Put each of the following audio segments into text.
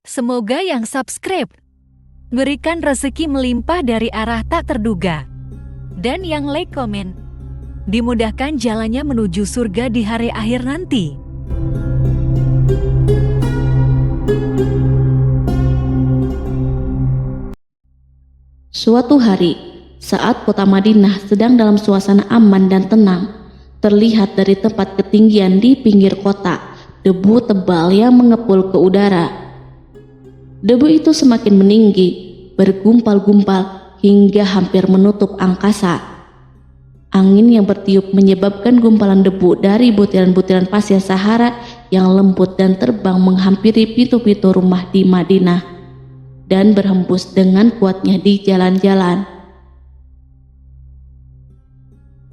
Semoga yang subscribe berikan rezeki melimpah dari arah tak terduga. Dan yang like komen, dimudahkan jalannya menuju surga di hari akhir nanti. Suatu hari, saat kota Madinah sedang dalam suasana aman dan tenang, terlihat dari tempat ketinggian di pinggir kota, debu tebal yang mengepul ke udara. Debu itu semakin meninggi, bergumpal-gumpal hingga hampir menutup angkasa. Angin yang bertiup menyebabkan gumpalan debu dari butiran-butiran pasir Sahara yang lembut dan terbang menghampiri pintu-pintu rumah di Madinah dan berhembus dengan kuatnya di jalan-jalan.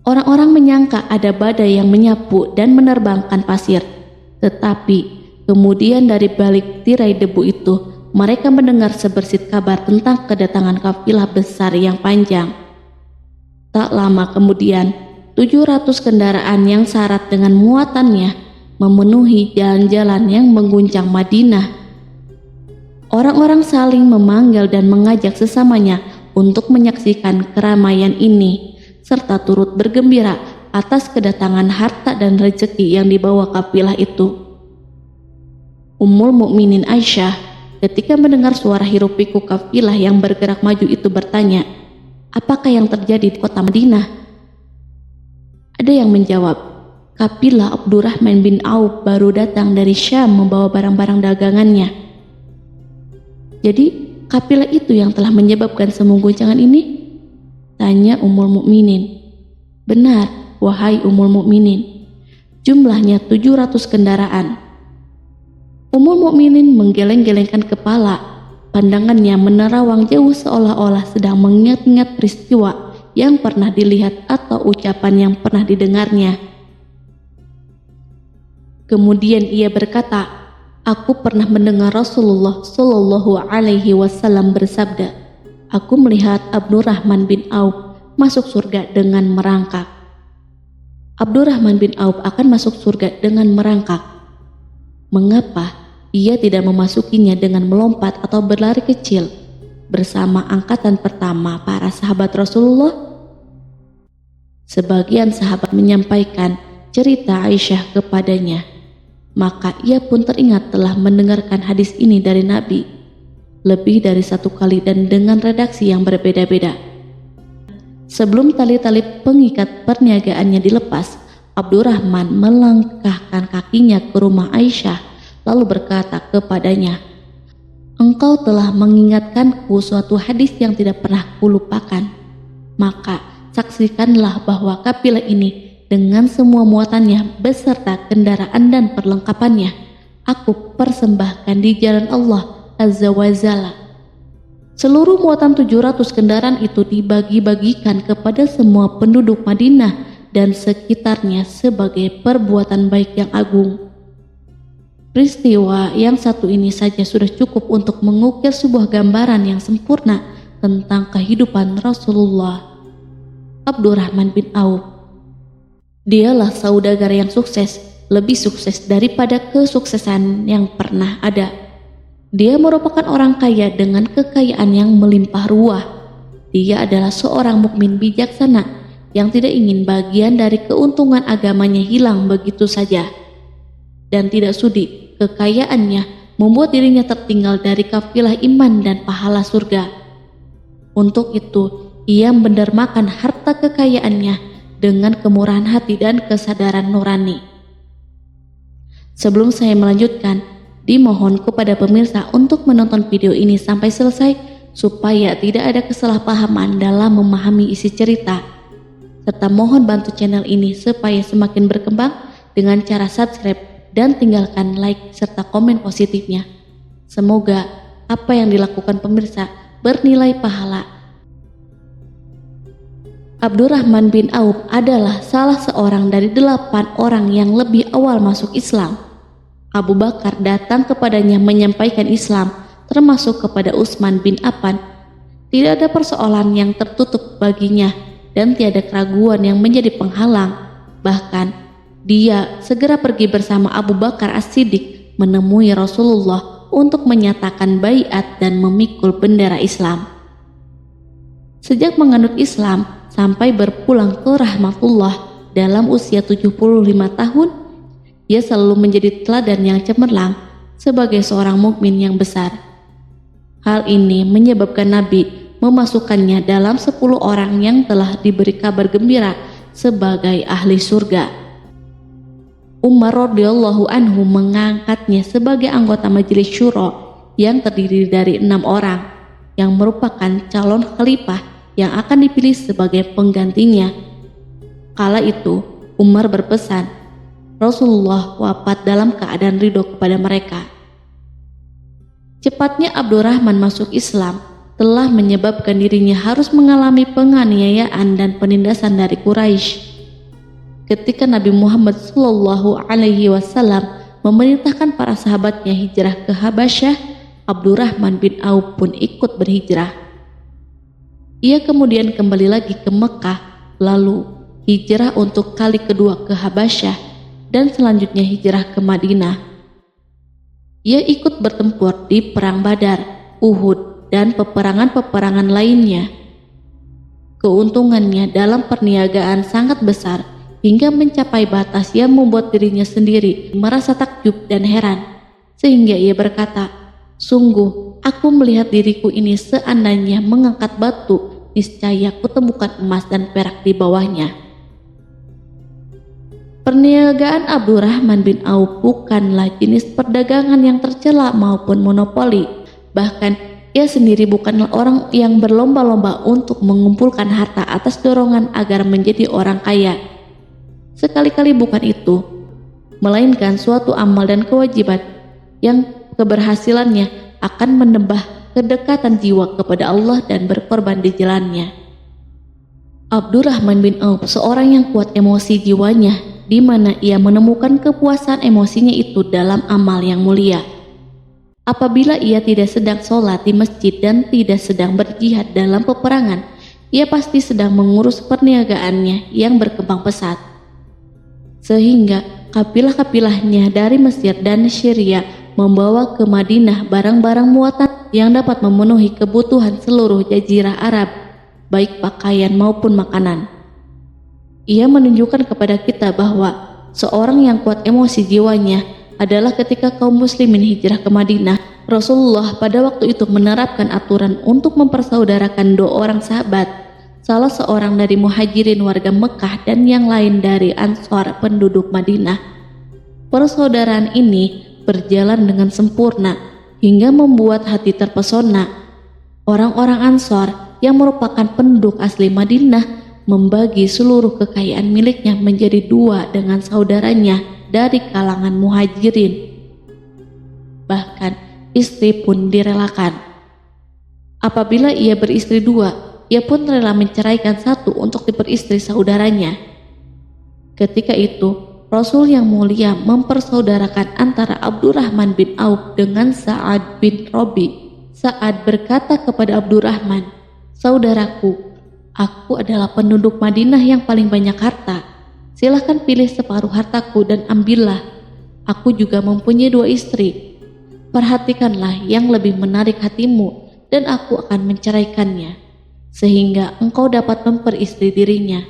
Orang-orang menyangka ada badai yang menyapu dan menerbangkan pasir, tetapi kemudian dari balik tirai debu itu mereka mendengar sebersit kabar tentang kedatangan kafilah besar yang panjang. Tak lama kemudian, 700 kendaraan yang syarat dengan muatannya memenuhi jalan-jalan yang mengguncang Madinah. Orang-orang saling memanggil dan mengajak sesamanya untuk menyaksikan keramaian ini, serta turut bergembira atas kedatangan harta dan rezeki yang dibawa kafilah itu. Ummul Mukminin Aisyah ketika mendengar suara hiruk-pikuk kafilah yang bergerak maju itu bertanya, "Apakah yang terjadi di kota Madinah?" Ada yang menjawab, "Kafilah Abdurrahman bin Auf baru datang dari Syam membawa barang-barang dagangannya." "Jadi, kafilah itu yang telah menyebabkan semua guncangan ini?" tanya Ummul Mukminin. "Benar, wahai Ummul Mukminin. Jumlahnya 700 kendaraan." Ummul Mukminin menggeleng-gelengkan kepala, pandangannya menerawang jauh seolah-olah sedang mengingat-ingat peristiwa yang pernah dilihat atau ucapan yang pernah didengarnya. Kemudian ia berkata, "Aku pernah mendengar Rasulullah Shallallahu Alaihi Wasallam bersabda, aku melihat Abdurrahman bin Auf masuk surga dengan merangkak." Abdurrahman bin Auf akan masuk surga dengan merangkak. Mengapa ia tidak memasukinya dengan melompat atau berlari kecil bersama angkatan pertama para sahabat Rasulullah? Sebagian sahabat menyampaikan cerita Aisyah kepadanya, maka ia pun teringat telah mendengarkan hadis ini dari Nabi lebih dari satu kali dan dengan redaksi yang berbeda-beda. Sebelum tali-tali pengikat perniagaannya dilepas, Abdurrahman melangkahkan kakinya ke rumah Aisyah lalu berkata kepadanya, "Engkau telah mengingatkanku suatu hadis yang tidak pernah kulupakan. Maka saksikanlah bahwa kafilah ini dengan semua muatannya beserta kendaraan dan perlengkapannya aku persembahkan di jalan Allah Azza wa Jalla." Seluruh muatan 700 kendaraan itu dibagi-bagikan kepada semua penduduk Madinah dan sekitarnya sebagai perbuatan baik yang agung. Peristiwa yang satu ini saja sudah cukup untuk mengukir sebuah gambaran yang sempurna tentang kehidupan Rasulullah. Abdurrahman bin Auf, dialah saudagar yang sukses, lebih sukses daripada kesuksesan yang pernah ada. Dia merupakan orang kaya dengan kekayaan yang melimpah ruah. Dia adalah seorang mukmin bijaksana yang tidak ingin bagian dari keuntungan agamanya hilang begitu saja, dan tidak sudi kekayaannya membuat dirinya tertinggal dari kafilah iman dan pahala surga. Untuk itu, ia mendermakan harta kekayaannya dengan kemurahan hati dan kesadaran nurani. Sebelum saya melanjutkan, dimohon kepada pemirsa untuk menonton video ini sampai selesai supaya tidak ada kesalahpahaman dalam memahami isi cerita, serta mohon bantu channel ini supaya semakin berkembang dengan cara subscribe dan tinggalkan like serta komen positifnya. Semoga apa yang dilakukan pemirsa bernilai pahala. Abdurrahman bin Auf adalah salah seorang dari 8 orang yang lebih awal masuk Islam. Abu Bakar datang kepadanya menyampaikan Islam, termasuk kepada Utsman bin Affan. Tidak ada persoalan yang tertutup baginya dan tiada keraguan yang menjadi penghalang. Bahkan dia segera pergi bersama Abu Bakar As-Siddiq menemui Rasulullah untuk menyatakan baiat dan memikul bendera Islam. Sejak menganut Islam sampai berpulang ke rahmatullah dalam usia 75 tahun, ia selalu menjadi teladan yang cemerlang sebagai seorang mukmin yang besar. Hal ini menyebabkan Nabi memasukkannya dalam 10 orang yang telah diberi kabar gembira sebagai ahli surga. Umar radhiyallahu anhu mengangkatnya sebagai anggota majelis syuro yang terdiri dari 6 orang yang merupakan calon khalifah yang akan dipilih sebagai penggantinya. Kala itu Umar berpesan, Rasulullah wafat dalam keadaan ridho kepada mereka. Cepatnya Abdurrahman masuk Islam telah menyebabkan dirinya harus mengalami penganiayaan dan penindasan dari Quraisy. Ketika Nabi Muhammad SAW memerintahkan para sahabatnya hijrah ke Habasyah, Abdurrahman bin Auf pun ikut berhijrah. Ia kemudian kembali lagi ke Mekah, lalu hijrah untuk kali kedua ke Habasyah, dan selanjutnya hijrah ke Madinah. Ia ikut bertempur di Perang Badar, Uhud, dan peperangan-peperangan lainnya. Keuntungannya dalam perniagaan sangat besar hingga mencapai batas yang membuat dirinya sendiri merasa takjub dan heran, sehingga ia berkata, "Sungguh, aku melihat diriku ini seandainya mengangkat batu, niscaya kutemukan emas dan perak di bawahnya." Perniagaan Abdurrahman bin Auf bukanlah jenis perdagangan yang tercela maupun monopoli. Bahkan ia sendiri bukanlah orang yang berlomba-lomba untuk mengumpulkan harta atas dorongan agar menjadi orang kaya. Sekali-kali bukan itu, melainkan suatu amal dan kewajiban yang keberhasilannya akan menambah kedekatan jiwa kepada Allah dan berkorban di jalannya. Abdurrahman bin Auf seorang yang kuat emosi jiwanya, di mana ia menemukan kepuasan emosinya itu dalam amal yang mulia. Apabila ia tidak sedang sholat di masjid dan tidak sedang berjihad dalam peperangan, ia pasti sedang mengurus perniagaannya yang berkembang pesat. Sehingga kapilah-kapilahnya dari Mesir dan Syria membawa ke Madinah barang-barang muatan yang dapat memenuhi kebutuhan seluruh jazirah Arab, baik pakaian maupun makanan. Ia menunjukkan kepada kita bahwa seorang yang kuat emosi jiwanya adalah ketika kaum muslimin hijrah ke Madinah. Rasulullah pada waktu itu menerapkan aturan untuk mempersaudarakan 2 orang sahabat, salah seorang dari muhajirin warga Mekah dan yang lain dari Ansor penduduk Madinah. Persaudaraan ini berjalan dengan sempurna hingga membuat hati terpesona. Orang-orang Ansor yang merupakan penduduk asli Madinah membagi seluruh kekayaan miliknya menjadi 2 dengan saudaranya dari kalangan muhajirin. Bahkan istri pun direlakan. Apabila ia beristri 2, ia pun rela menceraikan 1 untuk diperistri saudaranya. Ketika itu Rasul yang mulia mempersaudarakan antara Abdurrahman bin Auf dengan Sa'ad bin Rabi. Sa'ad berkata kepada Abdurrahman, "Saudaraku, aku adalah penduduk Madinah yang paling banyak harta. Silahkan pilih separuh hartaku dan ambillah. Aku juga mempunyai 2 istri. Perhatikanlah yang lebih menarik hatimu dan aku akan menceraikannya, sehingga engkau dapat memperistri dirinya."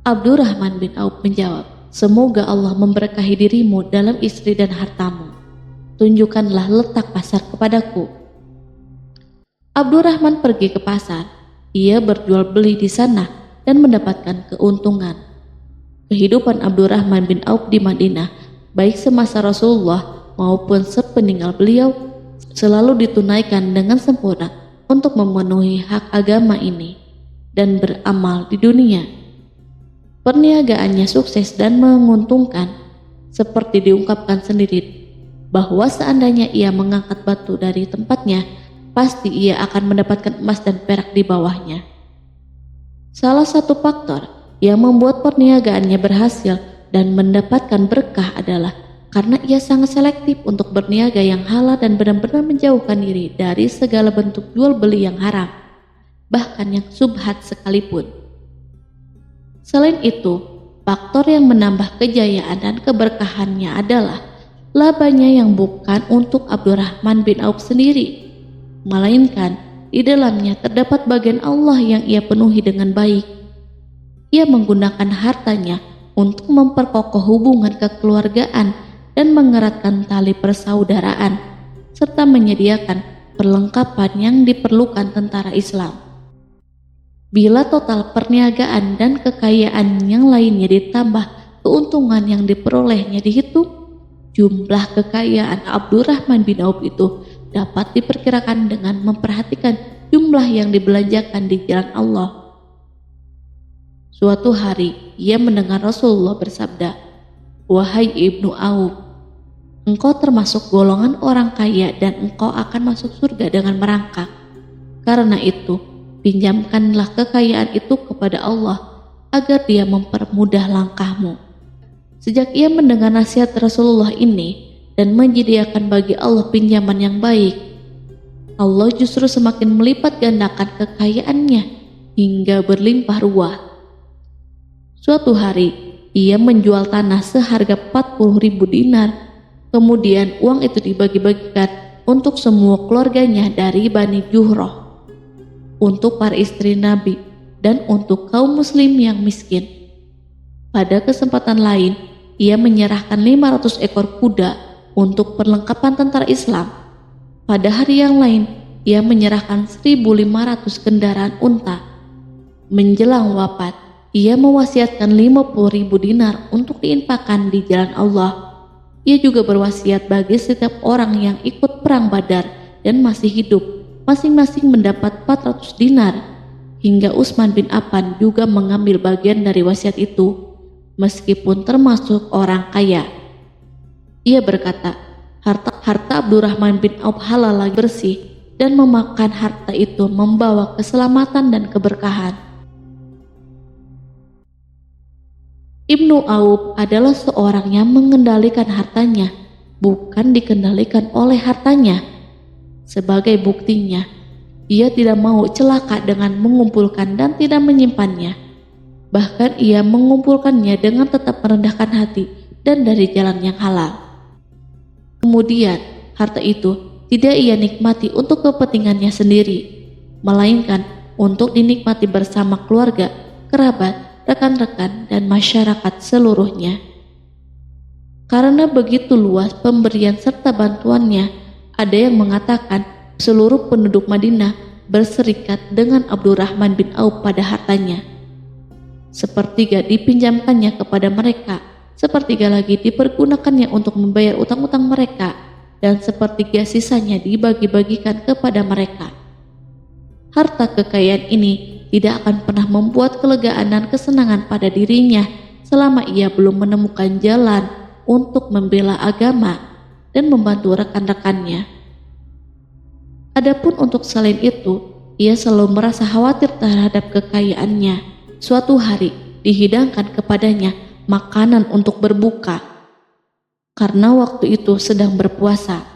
Abdurrahman bin Auf menjawab, "Semoga Allah memberkahi dirimu dalam istri dan hartamu. Tunjukkanlah letak pasar kepadaku." Abdurrahman pergi ke pasar. Ia berjual beli di sana dan mendapatkan keuntungan. Kehidupan Abdurrahman bin Auf di Madinah, baik semasa Rasulullah maupun sepeninggal beliau, selalu ditunaikan dengan sempurna untuk memenuhi hak agama ini dan beramal di dunia. Perniagaannya sukses dan menguntungkan, seperti diungkapkan sendiri bahwa seandainya ia mengangkat batu dari tempatnya, pasti ia akan mendapatkan emas dan perak di bawahnya. Salah satu faktor yang membuat perniagaannya berhasil dan mendapatkan berkah adalah karena ia sangat selektif untuk berniaga yang halal dan benar-benar menjauhkan diri dari segala bentuk jual beli yang haram, bahkan yang subhat sekalipun. Selain itu, faktor yang menambah kejayaan dan keberkahannya adalah labanya yang bukan untuk Abdurrahman bin Auf sendiri, melainkan di dalamnya terdapat bagian Allah yang ia penuhi dengan baik. Ia menggunakan hartanya untuk memperkokoh hubungan kekeluargaan dan mengeratkan tali persaudaraan, serta menyediakan perlengkapan yang diperlukan tentara Islam. Bila total perniagaan dan kekayaan yang lainnya ditambah keuntungan yang diperolehnya dihitung, jumlah kekayaan Abdurrahman bin Auf itu dapat diperkirakan dengan memperhatikan jumlah yang dibelanjakan di jalan Allah. Suatu hari ia mendengar Rasulullah bersabda, "Wahai Ibnu Auf, engkau termasuk golongan orang kaya dan engkau akan masuk surga dengan merangkak. Karena itu, pinjamkanlah kekayaan itu kepada Allah agar Dia mempermudah langkahmu." Sejak ia mendengar nasihat Rasulullah ini dan menyediakan bagi Allah pinjaman yang baik, Allah justru semakin melipat gandakan kekayaannya hingga berlimpah ruah. Suatu hari ia menjual tanah seharga 40.000 dinar. Kemudian uang itu dibagi-bagikan untuk semua keluarganya dari Bani Juhroh, untuk para istri Nabi, dan untuk kaum muslim yang miskin. Pada kesempatan lain, ia menyerahkan 500 ekor kuda untuk perlengkapan tentara Islam. Pada hari yang lain, ia menyerahkan 1.500 kendaraan unta. Menjelang wafat, ia mewasiatkan 50.000 dinar untuk diinfakkan di jalan Allah. Ia juga berwasiat bagi setiap orang yang ikut perang Badar dan masih hidup, masing-masing mendapat 400 dinar. Hingga Utsman bin Affan juga mengambil bagian dari wasiat itu, meskipun termasuk orang kaya. Ia berkata, harta Abdurrahman bin Auf halal lagi bersih, dan memakan harta itu membawa keselamatan dan keberkahan. Ibnu Auf adalah seorang yang mengendalikan hartanya, bukan dikendalikan oleh hartanya. Sebagai buktinya, ia tidak mau celaka dengan mengumpulkan dan tidak menyimpannya. Bahkan ia mengumpulkannya dengan tetap merendahkan hati dan dari jalan yang halal. Kemudian, harta itu tidak ia nikmati untuk kepentingannya sendiri, melainkan untuk dinikmati bersama keluarga, kerabat, rekan-rekan, dan masyarakat seluruhnya. Karena begitu luas pemberian serta bantuannya, ada yang mengatakan seluruh penduduk Madinah berserikat dengan Abdurrahman bin Auf pada hartanya. Sepertiga dipinjamkannya kepada mereka, sepertiga lagi dipergunakannya untuk membayar utang-utang mereka, dan sepertiga sisanya dibagi-bagikan kepada mereka. Harta kekayaan ini tidak akan pernah membuat kelegaan dan kesenangan pada dirinya selama ia belum menemukan jalan untuk membela agama dan membantu rekan-rekannya. Adapun untuk selain itu, ia selalu merasa khawatir terhadap kekayaannya. Suatu hari dihidangkan kepadanya makanan untuk berbuka, karena waktu itu sedang berpuasa.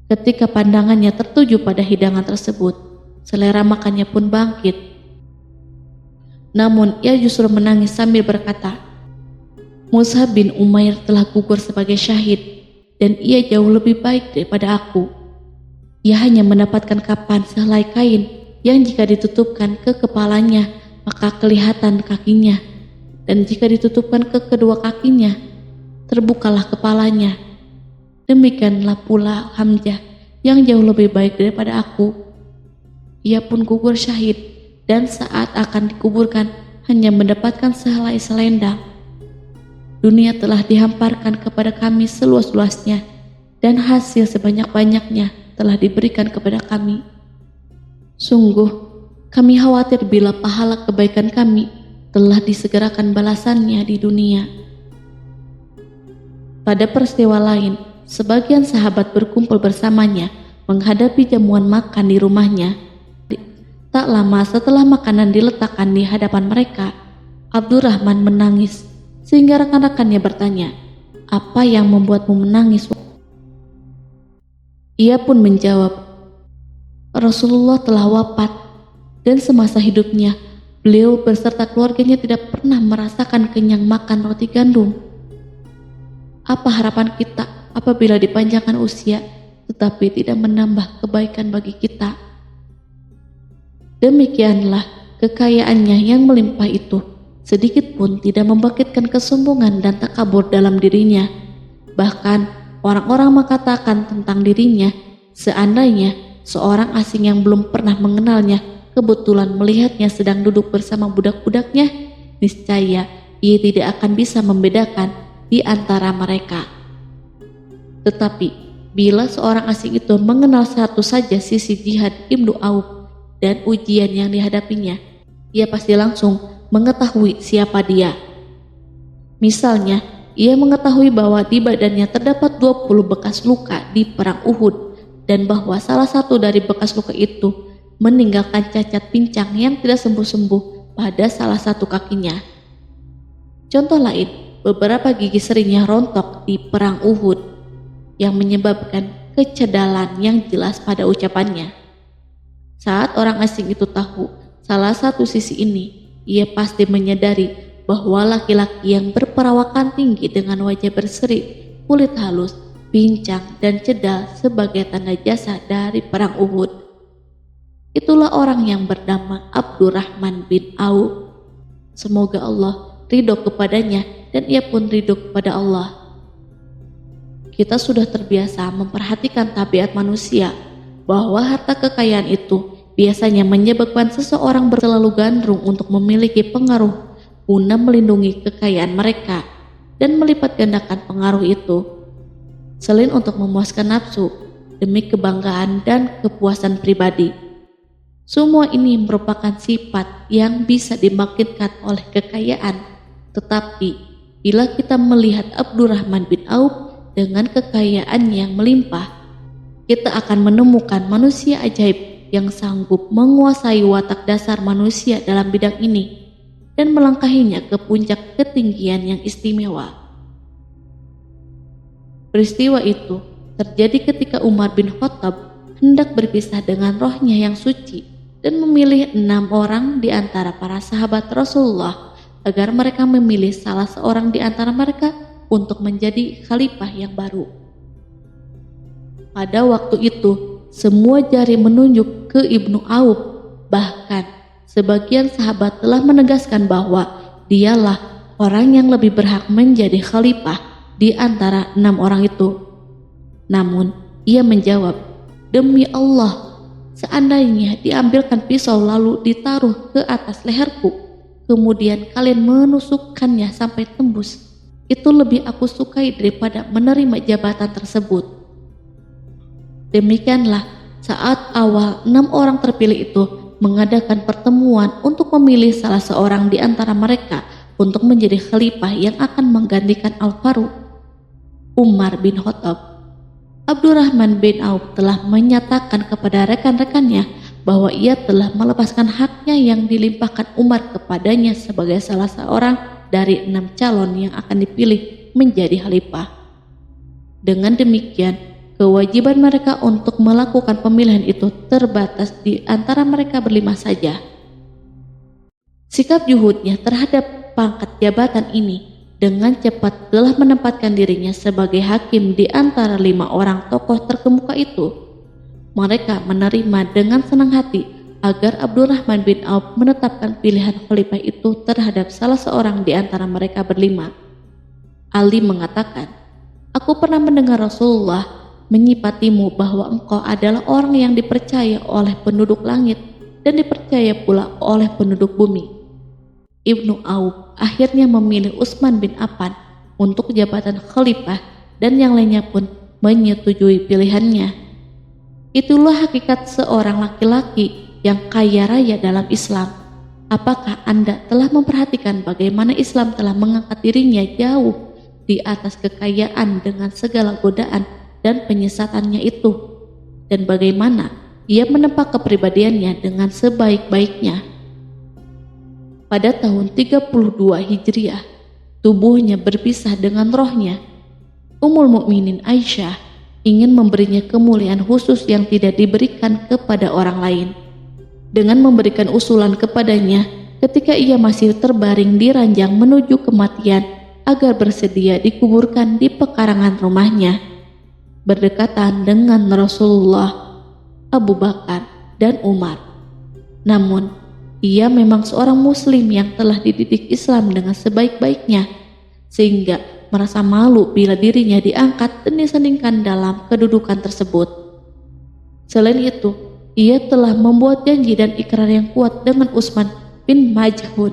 Ketika pandangannya tertuju pada hidangan tersebut, selera makannya pun bangkit. Namun ia justru menangis sambil berkata, "Mus'ab bin Umair telah gugur sebagai syahid, dan ia jauh lebih baik daripada aku. Ia hanya mendapatkan kapan sehelai kain yang jika ditutupkan ke kepalanya maka kelihatan kakinya, dan jika ditutupkan ke kedua kakinya terbukalah kepalanya. Demikianlah pula Hamzah yang jauh lebih baik daripada aku. Ia pun gugur syahid, dan saat akan dikuburkan hanya mendapatkan sehelai selendang. Dunia telah dihamparkan kepada kami seluas-luasnya, dan hasil sebanyak-banyaknya telah diberikan kepada kami. Sungguh, kami khawatir bila pahala kebaikan kami telah disegerakan balasannya di dunia." Pada peristiwa lain, sebagian sahabat berkumpul bersamanya menghadapi jamuan makan di rumahnya. Tak lama setelah makanan diletakkan di hadapan mereka, Abdurrahman menangis, sehingga rekan-rekannya bertanya, "Apa yang membuatmu menangis?" Ia pun menjawab, "Rasulullah telah wafat, dan semasa hidupnya beliau beserta keluarganya tidak pernah merasakan kenyang makan roti gandum. Apa harapan kita apabila dipanjangkan usia, tetapi tidak menambah kebaikan bagi kita. Demikianlah kekayaannya yang melimpah itu sedikit pun tidak membangkitkan kesombongan dan takabur dalam dirinya. Bahkan orang-orang mengatakan tentang dirinya, seandainya seorang asing yang belum pernah mengenalnya kebetulan melihatnya sedang duduk bersama budak-budaknya, niscaya ia tidak akan bisa membedakan di antara mereka. Tetapi bila seorang asing itu mengenal satu saja sisi jihad Ibnu Auf dan ujian yang dihadapinya, ia pasti langsung mengetahui siapa dia. Misalnya, ia mengetahui bahwa di badannya terdapat 20 bekas luka di perang Uhud dan bahwa salah satu dari bekas luka itu meninggalkan cacat pincang yang tidak sembuh-sembuh pada salah satu kakinya. Contoh lain, beberapa gigi serinya rontok di perang Uhud yang menyebabkan kecedalan yang jelas pada ucapannya. Saat orang asing itu tahu salah satu sisi ini, ia pasti menyadari bahwa laki-laki yang berperawakan tinggi dengan wajah berseri, kulit halus, pincang dan cedal sebagai tanda jasa dari perang Uhud. Itulah orang yang bernama Abdurrahman bin Auf. Semoga Allah ridho kepadanya dan ia pun ridho kepada Allah. Kita sudah terbiasa memperhatikan tabiat manusia bahwa harta kekayaan itu biasanya menyebabkan seseorang selalu gandrung untuk memiliki pengaruh guna melindungi kekayaan mereka dan melipat gandakan pengaruh itu. Selain untuk memuaskan nafsu demi kebanggaan dan kepuasan pribadi. Semua ini merupakan sifat yang bisa dibangkitkan oleh kekayaan. Tetapi bila kita melihat Abdurrahman bin Auf dengan kekayaan yang melimpah, kita akan menemukan manusia ajaib yang sanggup menguasai watak dasar manusia dalam bidang ini dan melangkahinya ke puncak ketinggian yang istimewa. Peristiwa itu terjadi ketika Umar bin Khattab hendak berpisah dengan rohnya yang suci dan memilih 6 orang di antara para sahabat Rasulullah agar mereka memilih salah seorang di antara mereka untuk menjadi khalifah yang baru. Pada waktu itu, semua jari menunjuk ke Ibnu Auf. Bahkan sebagian sahabat telah menegaskan bahwa dialah orang yang lebih berhak menjadi khalifah di antara 6 orang itu. Namun ia menjawab, "Demi Allah, seandainya diambilkan pisau lalu ditaruh ke atas leherku, kemudian kalian menusukkannya sampai tembus, itu lebih aku sukai daripada menerima jabatan tersebut." Demikianlah saat awal 6 orang terpilih itu mengadakan pertemuan untuk memilih salah seorang di antara mereka untuk menjadi khalifah yang akan menggantikan Al-Faruq, Umar bin Khattab. Abdurrahman bin Auf telah menyatakan kepada rekan-rekannya bahwa ia telah melepaskan haknya yang dilimpahkan Umar kepadanya sebagai salah seorang dari 6 calon yang akan dipilih menjadi khalifah. Dengan demikian, kewajiban mereka untuk melakukan pemilihan itu terbatas di antara mereka berlima saja. Sikap juhudnya terhadap pangkat jabatan ini dengan cepat telah menempatkan dirinya sebagai hakim di antara 5 orang tokoh terkemuka itu. Mereka menerima dengan senang hati agar Abdurrahman bin Auf menetapkan pilihan khalifah itu terhadap salah seorang di antara mereka berlima. Ali mengatakan, "Aku pernah mendengar Rasulullah menyipatimu bahwa engkau adalah orang yang dipercaya oleh penduduk langit dan dipercaya pula oleh penduduk bumi." Ibnu Auf akhirnya memilih Utsman bin Affan untuk jabatan khalifah dan yang lainnya pun menyetujui pilihannya. Itulah hakikat seorang laki-laki yang kaya raya dalam Islam. Apakah Anda telah memperhatikan bagaimana Islam telah mengangkat dirinya jauh di atas kekayaan dengan segala godaan dan penyesatannya itu, dan bagaimana ia menempa kepribadiannya dengan sebaik-baiknya? Pada tahun 32 Hijriah, tubuhnya berpisah dengan rohnya. Ummul Mukminin Aisyah ingin memberinya kemuliaan khusus yang tidak diberikan kepada orang lain, dengan memberikan usulan kepadanya ketika ia masih terbaring di ranjang menuju kematian agar bersedia dikuburkan di pekarangan rumahnya. berdekatan dengan Rasulullah, Abu Bakar, dan Umar. Namun, ia memang seorang muslim yang telah dididik Islam dengan sebaik-baiknya, sehingga merasa malu bila dirinya diangkat dan disandingkan dalam kedudukan tersebut. Selain itu, ia telah membuat janji dan ikrar yang kuat dengan Utsman bin Maz'un,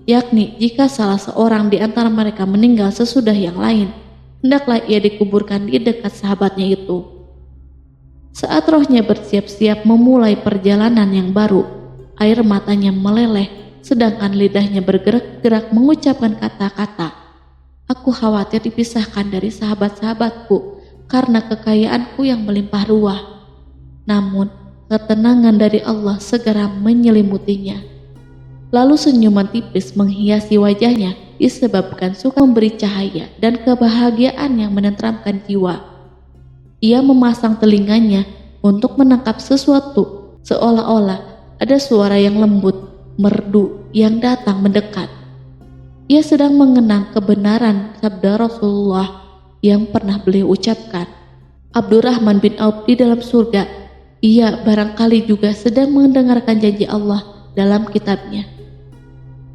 yakni jika salah seorang di antara mereka meninggal sesudah yang lain, hendaklah ia dikuburkan di dekat sahabatnya itu. Saat rohnya bersiap-siap memulai perjalanan yang baru, air matanya meleleh, sedangkan lidahnya bergerak-gerak mengucapkan kata-kata, "Aku khawatir dipisahkan dari sahabat-sahabatku karena kekayaanku yang melimpah ruah." Namun, ketenangan dari Allah segera menyelimutinya. Lalu senyuman tipis menghiasi wajahnya disebabkan suka memberi cahaya dan kebahagiaan yang menenteramkan jiwa. Ia memasang telinganya untuk menangkap sesuatu, seolah-olah ada suara yang lembut, merdu yang datang mendekat. Ia sedang mengenang kebenaran sabda Rasulullah yang pernah beliau ucapkan, "Abdurrahman bin Auf di dalam surga." Ia barangkali juga sedang mendengarkan janji Allah dalam kitabnya.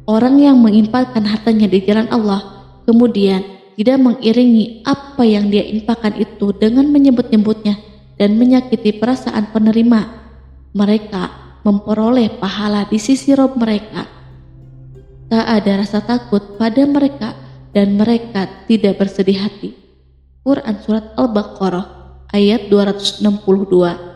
Orang yang menginfakkan hartanya di jalan Allah, kemudian tidak mengiringi apa yang dia infakkan itu dengan menyebut-nyebutnya dan menyakiti perasaan penerima, mereka memperoleh pahala di sisi Rob mereka. Tak ada rasa takut pada mereka dan mereka tidak bersedih hati. Quran Surat Al-Baqarah ayat 262.